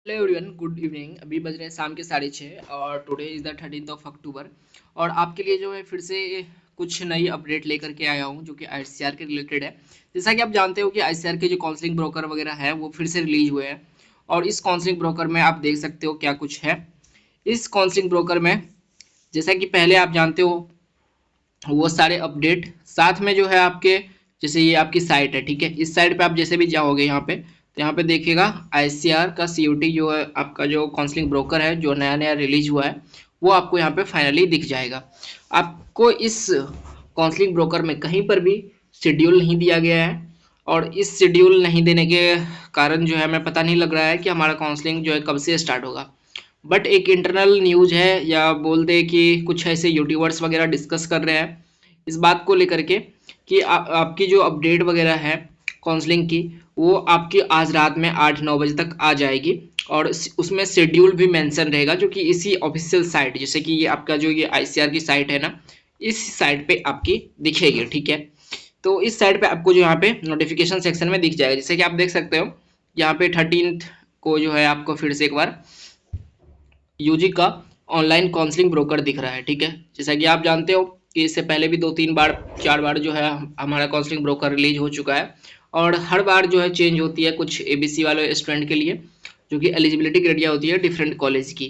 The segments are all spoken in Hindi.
Hello everyone, good evening. अभी बज रहे हैं शाम के 6:30 और टुडे इज़ द 13 अक्टूबर। और आपके लिए जो है फिर से कुछ नई अपडेट लेकर के आया हूँ जो कि आईसीआर के रिलेटेड है। जैसा कि आप जानते हो कि आईसीआर के जो काउंसलिंग ब्रोकर वगैरह है वो फिर से रिलीज हुए हैं। और इस काउंसलिंग ब्रोकर में आप देख सकते हो क्या कुछ है। इस काउंसलिंग ब्रोकर में जैसा कि पहले आप जानते हो वो सारे अपडेट साथ में जो है आपके, जैसे ये आपकी साइट है, ठीक है। इस साइट पे आप जैसे भी जाओगे यहाँ पे तो यहाँ पे देखिएगा आईसीआर का सीयूटी जो है आपका जो काउंसलिंग ब्रोकर है जो नया नया रिलीज हुआ है वो आपको यहाँ पे फाइनली दिख जाएगा। आपको इस काउंसलिंग ब्रोकर में कहीं पर भी शेड्यूल नहीं दिया गया है। और इस शेड्यूल नहीं देने के कारण जो है हमें पता नहीं लग रहा है कि हमारा काउंसलिंग जो है कब से स्टार्ट होगा। बट एक इंटरनल न्यूज है या बोल दे कि कुछ ऐसे यूट्यूबर्स वगैरह डिस्कस कर रहे हैं इस बात को लेकर के कि आपकी जो अपडेट वगैरह है काउंसलिंग की वो आपकी आज रात में 8-9 बजे तक आ जाएगी। और उसमें शेड्यूल भी मेंशन रहेगा जो कि इसी ऑफिशियल साइट, जैसे कि ये आपका जो ये आईसीआर की साइट है ना, इस साइट पे आपकी दिखेगी, ठीक है। तो इस साइट पे आपको जो यहाँ पे नोटिफिकेशन सेक्शन में दिख जाएगा, जैसे कि आप देख सकते हो यहाँ पे 13 को जो है आपको फिर से एक बार यूजी का ऑनलाइन काउंसलिंग ब्रोकर दिख रहा है, ठीक है। जैसा कि आप जानते हो कि इससे पहले भी 2-3 बार 4 बार जो है हमारा काउंसलिंग ब्रोकर रिलीज हो चुका है। और हर बार जो है चेंज होती है कुछ एबीसी वाले स्टूडेंट के लिए, जो कि एलिजिबिलिटी क्राइटेरिया होती है डिफरेंट कॉलेज की।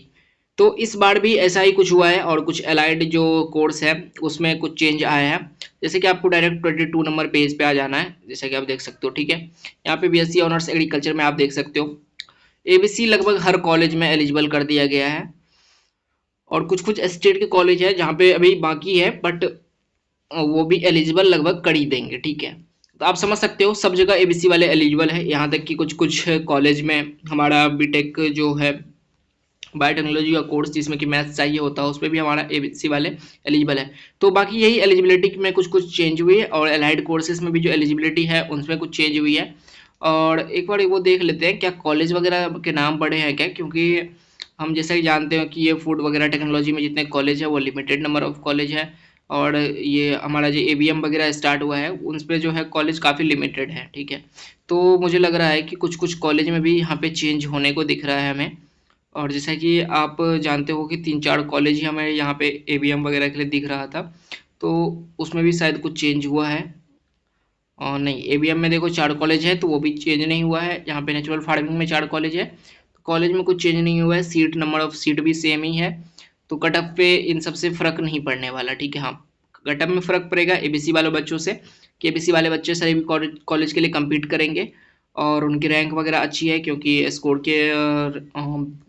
तो इस बार भी ऐसा ही कुछ हुआ है और कुछ अलाइड जो कोर्स है उसमें कुछ चेंज आया है। जैसे कि आपको डायरेक्ट 22 नंबर पेज पे आ जाना है, जैसा कि आप देख सकते हो, ठीक है। यहाँ पे बीएससी ऑनर्स एग्रीकल्चर में आप देख सकते हो एबीसी लगभग हर कॉलेज में एलिजिबल कर दिया गया है। और कुछ कुछ स्टेट के कॉलेज है जहाँ पे अभी बाकी है, बट वो भी एलिजिबल लगभग कर ही देंगे, ठीक है। तो आप समझ सकते हो सब जगह एबीसी वाले एलिजिबल है, यहाँ तक कि कुछ कुछ कॉलेज में हमारा बीटेक जो है बायोटेक्नोलॉजी का कोर्स जिसमें कि मैथ्स चाहिए होता है उस पर भी हमारा एबीसी वाले एलिजिबल है। तो बाकी यही एलिजिबिलिटी में कुछ कुछ चेंज हुई है और एलाइड कोर्सेज में भी जो एलिजिबिलिटी है उनमें कुछ चेंज हुई है। और एक बार वो देख लेते हैं क्या कॉलेज वगैरह के नाम बढ़े हैं क्या, क्योंकि हम जैसा कि जानते हैं कि ये फूड वगैरह टेक्नोलॉजी में जितने कॉलेज है वो लिमिटेड नंबर ऑफ कॉलेज है। और ये हमारा जो एबीएम वगैरह स्टार्ट हुआ है उन पर जो है कॉलेज काफ़ी लिमिटेड है, ठीक है। तो मुझे लग रहा है कि कुछ कुछ कॉलेज में भी यहाँ पे चेंज होने को दिख रहा है हमें। और जैसा कि आप जानते हो कि 3-4 कॉलेज ही हमें यहाँ पे एबीएम वगैरह के लिए दिख रहा था, तो उसमें भी शायद कुछ चेंज हुआ है। और नहीं, एबीएम में देखो 4 कॉलेज है तो वो भी चेंज नहीं हुआ है। यहाँ पे नेचुरल फार्मिंग में 4 कॉलेज है तो कॉलेज में कुछ चेंज नहीं हुआ है, सीट नंबर ऑफ सीट भी सेम ही है। तो कट ऑफ पे इन सबसे फ़र्क नहीं पड़ने वाला, ठीक है। हाँ, कट ऑफ में फ़र्क पड़ेगा एबीसी वाले बच्चों से कि एबीसी वाले बच्चे सभी कॉलेज के लिए कम्पीट करेंगे और उनकी रैंक वगैरह अच्छी है क्योंकि स्कोर के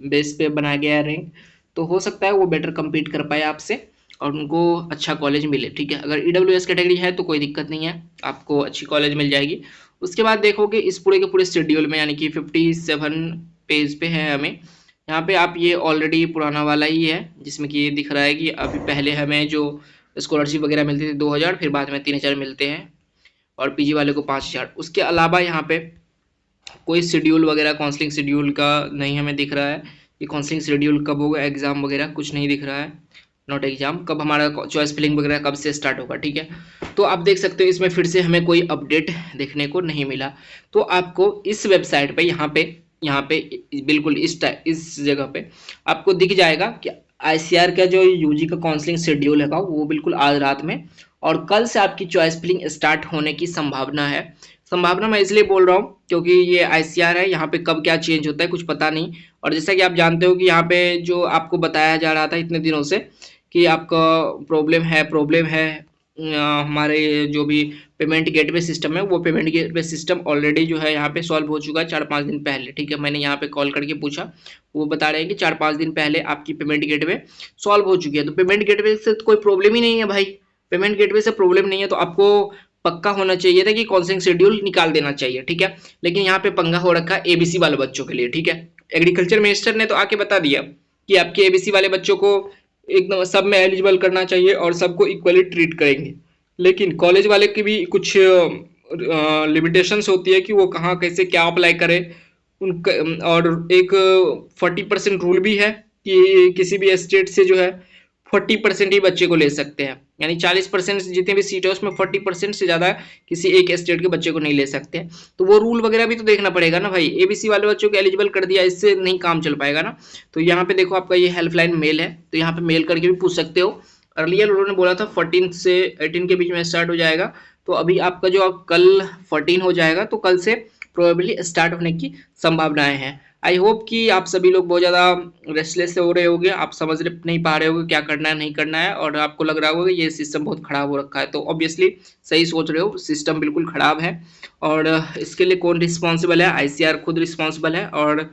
बेस पे बनाया गया है रैंक। तो हो सकता है वो बेटर कम्पीट कर पाए आपसे और उनको अच्छा कॉलेज मिले, ठीक है। अगर ईडब्ल्यूएस कैटेगरी है तो कोई दिक्कत नहीं है, आपको अच्छी कॉलेज मिल जाएगी। उसके बाद देखोगे इस पूरे के पूरे शेड्यूल में यानी कि 57 पेज पे है हमें, यहाँ पे आप ये ऑलरेडी पुराना वाला ही है जिसमें कि ये दिख रहा है कि अभी पहले हमें जो स्कॉलरशिप वगैरह मिलती थी 2000, फिर बाद में 3000 मिलते हैं और पीजी वाले को 5000। उसके अलावा यहाँ पे कोई शेड्यूल वगैरह काउंसलिंग शेड्यूल का नहीं हमें दिख रहा है कि काउंसलिंग शेड्यूल कब होगा, एग्ज़ाम वगैरह कुछ नहीं दिख रहा है। नॉट एग्जाम कब हमारा चॉइस फिलिंग वगैरह कब से स्टार्ट होगा, ठीक है। तो आप देख सकते हो इसमें फिर से हमें कोई अपडेट देखने को नहीं मिला। तो आपको इस वेबसाइट पे यहाँ पे बिल्कुल इस जगह पे आपको दिख जाएगा कि आईसीआर का जो यूजी का काउंसलिंग शेड्यूल है वो बिल्कुल आज रात में और कल से आपकी चॉइस फिलिंग स्टार्ट होने की संभावना है। संभावना मैं इसलिए बोल रहा हूँ क्योंकि ये आईसीआर है, यहाँ पे कब क्या चेंज होता है कुछ पता नहीं। और जैसा कि आप जानते हो कि यहाँ पे जो आपको बताया जा रहा था इतने दिनों से कि आपका प्रॉब्लम है हमारे जो भी पेमेंट गेटवे सिस्टम है वो पेमेंट गेटवे सिस्टम ऑलरेडी जो है यहाँ पे सॉल्व हो चुका है 4-5 दिन पहले, ठीक है। मैंने यहाँ पे कॉल करके पूछा, वो बता रहे हैं कि 4-5 दिन पहले आपकी पेमेंट गेटवे सॉल्व हो चुकी है। तो पेमेंट गेटवे से तो कोई प्रॉब्लम ही नहीं है भाई, पेमेंट गेटवे से प्रॉब्लम नहीं है तो आपको पक्का होना चाहिए था कि काउंसलिंग शेड्यूल निकाल देना चाहिए, ठीक है। लेकिन यहाँ पे पंगा हो रखा है एबीसी वाले बच्चों के लिए, ठीक है। एग्रीकल्चर मिनिस्टर ने तो आके बता दिया कि आपके एबीसी वाले बच्चों को एकदम सब में एलिजिबल करना चाहिए और सबको इक्वली ट्रीट करेंगे। लेकिन कॉलेज वाले की भी कुछ लिमिटेशंस होती है कि वो कहाँ कैसे क्या अप्लाई करे और एक 40% रूल भी है कि किसी भी स्टेट से जो है 40% ही बच्चे को ले सकते हैं, यानी 40% जितने भी सीट है उसमें 40% से ज़्यादा किसी एक स्टेट के बच्चे को नहीं ले सकते। तो वो रूल वगैरह भी तो देखना पड़ेगा ना भाई, एबीसी वाले बच्चों को एलिजिबल कर दिया, इससे नहीं काम चल पाएगा ना। तो यहाँ पे देखो आपका ये हेल्पलाइन मेल है, तो यहाँ पे मेल करके भी पूछ सकते हो। अर्लियर उन्होंने बोला था 14 से 18 के बीच में स्टार्ट हो जाएगा, तो अभी आपका जो कल 14 हो जाएगा, तो कल से प्रोबेबली स्टार्ट होने की संभावनाएं हैं। आई होप कि आप सभी लोग बहुत ज़्यादा रेस्टलेस हो रहे होगे, आप समझ नहीं पा रहे होगे क्या करना है नहीं करना है, और आपको लग रहा होगा ये सिस्टम बहुत खराब हो रखा है। तो ऑब्वियसली सही सोच रहे हो, सिस्टम बिल्कुल खराब है। और इसके लिए कौन रिस्पॉन्सिबल है? आईसीआर खुद रिस्पॉन्सिबल है, और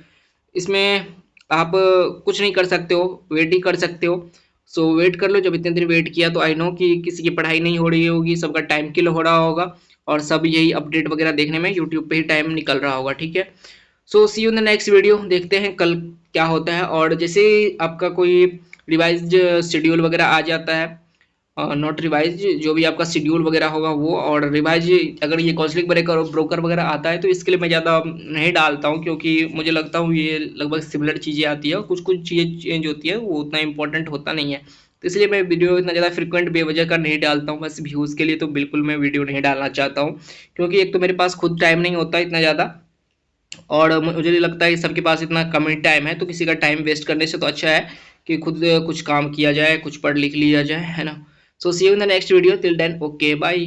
इसमें आप कुछ नहीं कर सकते हो, वेट ही कर सकते हो। सो वेट कर लो, जब इतने दिन वेट किया तो आई नो कि किसी की पढ़ाई नहीं हो रही होगी, सबका टाइम किल हो रहा होगा, और सब यही अपडेट वगैरह देखने में यूट्यूब पे ही टाइम निकल रहा होगा, ठीक है। So see you in the next video, देखते हैं कल क्या होता है। और जैसे ही आपका कोई रिवाइज शेड्यूल वगैरह आ जाता है, नॉट रिवाइज, जो भी आपका शेड्यूल वगैरह होगा वो, और रिवाइज अगर ये काउंसलिंग ब्रेकर ब्रोकर वगैरह आता है तो इसके लिए मैं ज़्यादा नहीं डालता हूँ, क्योंकि मुझे लगता हूँ ये लगभग सिमिलर चीज़ें आती है, कुछ कुछ चीज़ें चेंज होती है, वो उतना इंपॉर्टेंट होता नहीं है। तो इसलिए मैं वीडियो इतना ज़्यादा फ्रिक्वेंट बेवजह का नहीं डालता हूँ, बस व्यूज़ के लिए तो बिल्कुल मैं वीडियो नहीं डालना चाहता हूँ, क्योंकि एक तो मेरे पास खुद टाइम नहीं होता इतना ज़्यादा, और मुझे नहीं लगता है कि सबके पास इतना कम ही टाइम है, तो किसी का टाइम वेस्ट करने से तो अच्छा है कि खुद कुछ काम किया जाए, कुछ पढ़ लिख लिया जाए, है ना। So see you in the next video, till then okay bye.